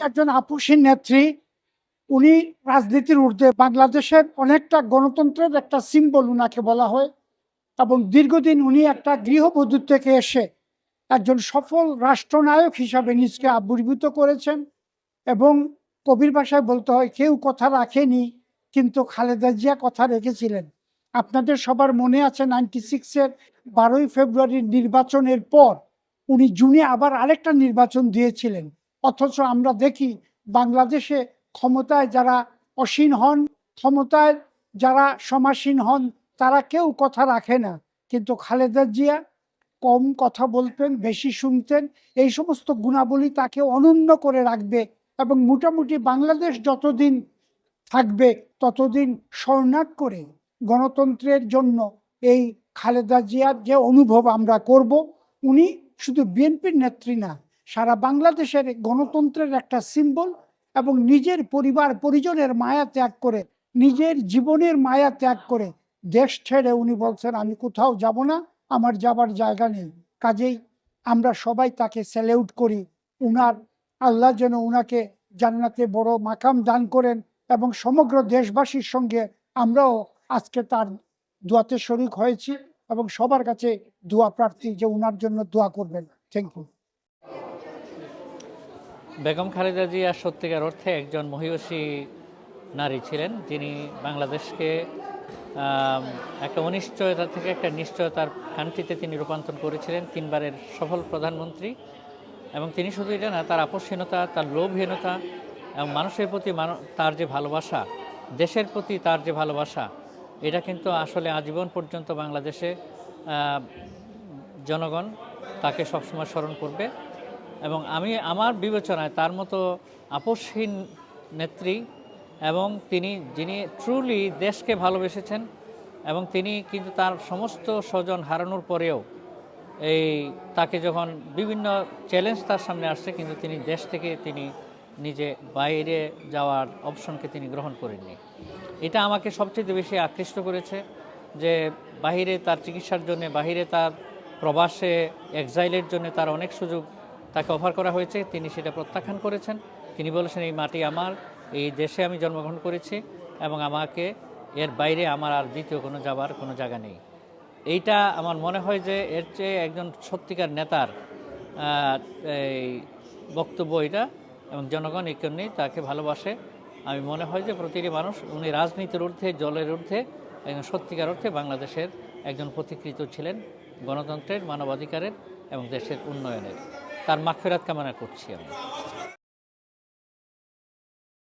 একজন আপোষহীন নেত্রী, উনি রাজনীতির ঊর্ধ্বে, বাংলাদেশের অনেকটা গণতন্ত্রের একটা সিম্বল উনাকে বলা হয়, এবং দীর্ঘদিন উনি একটা গৃহবধূ থেকে এসে একজন সফল রাষ্ট্রনায়ক হিসাবে নিজকে আবির্ভূত করেছেন। এবং কবির ভাষায় বলতে হয়, কেউ কথা রাখেনি কিন্তু খালেদা জিয়া কথা রেখেছিলেন। আপনাদের সবার মনে আছে 96-এর 12ই ফেব্রুয়ারির নির্বাচনের পর উনি জুনে আবার আরেকটা নির্বাচন দিয়েছিলেন। অথচ আমরা দেখি বাংলাদেশে ক্ষমতায় যারা অসীন হন, ক্ষমতায় যারা সমাসীন হন, তারা কেউ কথা রাখে না। কিন্তু খালেদা জিয়া কম কথা বলতেন, বেশি শুনতেন। এই সমস্ত গুণাবলী তাকে অনন্য করে রাখবে, এবং মোটামুটি বাংলাদেশ যতদিন থাকবে ততদিন স্বর্ণাক করে গণতন্ত্রের জন্য এই খালেদা জিয়ার যে অনুভব আমরা করব, উনি শুধু বিএনপির নেত্রী না, সারা বাংলাদেশের গণতন্ত্রের একটা সিম্বল। এবং নিজের পরিবার পরিজনের মায়া ত্যাগ করে, নিজের জীবনের মায়া ত্যাগ করে দেশ ছেড়ে উনি বলছেন, আমি কোথাও যাব না, আমার যাবার জায়গা নেই। কাজেই আমরা সবাই তাকে স্যালিউট করি। উনার আল্লাহ যেন উনাকে জান্নাতে বড় মাকাম দান করেন, এবং সমগ্র দেশবাসীর সঙ্গে আমরাও আজকে তার দোয়াতে শরিক হয়েছি, এবং সবার কাছে দোয়া প্রার্থী যে উনার জন্য দোয়া করবেন। Thank you. বেগম খালেদা জিয়া সত্যিকার অর্থে একজন মহিয়সী নারী ছিলেন, যিনি বাংলাদেশকে একটা অনিশ্চয়তা থেকে একটা নিশ্চয়তার কান্ট্রিতে তিনি রূপান্তর করেছিলেন, 3বারের সফল প্রধানমন্ত্রী। এবং তিনি শুধু এটা না, তার আপোষহীনতা, তার লোভহীনতা এবং মানুষের প্রতি তার যে ভালোবাসা, দেশের প্রতি তার যে ভালোবাসা, এটা কিন্তু আসলে আজীবন পর্যন্ত বাংলাদেশে জনগণ তাকে সবসময় স্মরণ করবে। এবং আমার বিবেচনায় তার মতো আপোষহীন নেত্রী, এবং যিনি ট্রুলি দেশকে ভালোবেসেছেন, এবং তিনি কিন্তু তার সমস্ত স্বজন হারানোর পরেও তাকে যখন বিভিন্ন চ্যালেঞ্জ তার সামনে আসছে, কিন্তু তিনি দেশ থেকে নিজে বাইরে যাওয়ার অপশনকে তিনি গ্রহণ করেননি। এটা আমাকে সবচেয়ে বেশি আকৃষ্ট করেছে, যে বাহিরে তার চিকিৎসার জন্য, বাহিরে তার প্রবাসে এক্সাইলের জন্য তার অনেক সুযোগ তাকে অফার করা হয়েছে, তিনি সেটা প্রত্যাখ্যান করেছেন। তিনি বলেছেন, এই মাটি আমার, এই দেশে আমি জন্মগ্রহণ করেছি, এবং আমাকে এর বাইরে আমার আর দ্বিতীয় যাবার কোনো জায়গা নেই। এইটা আমার মনে হয় যে এর চেয়ে একজন সত্যিকার নেতার এই বক্তব্য এটা, এবং জনগণ এই জন্যই তাকে ভালোবাসে। আমি মনে হয় যে প্রতিটি মানুষ, উনি রাজনীতির ঊর্ধ্বে, জলের ঊর্ধ্বে একজন সত্যিকার অর্থে বাংলাদেশের একজন পথিকৃৎ ছিলেন, গণতন্ত্রের, মানবাধিকারের এবং দেশের উন্নয়নের। তার মাগফিরাত কামনা করছি আমি।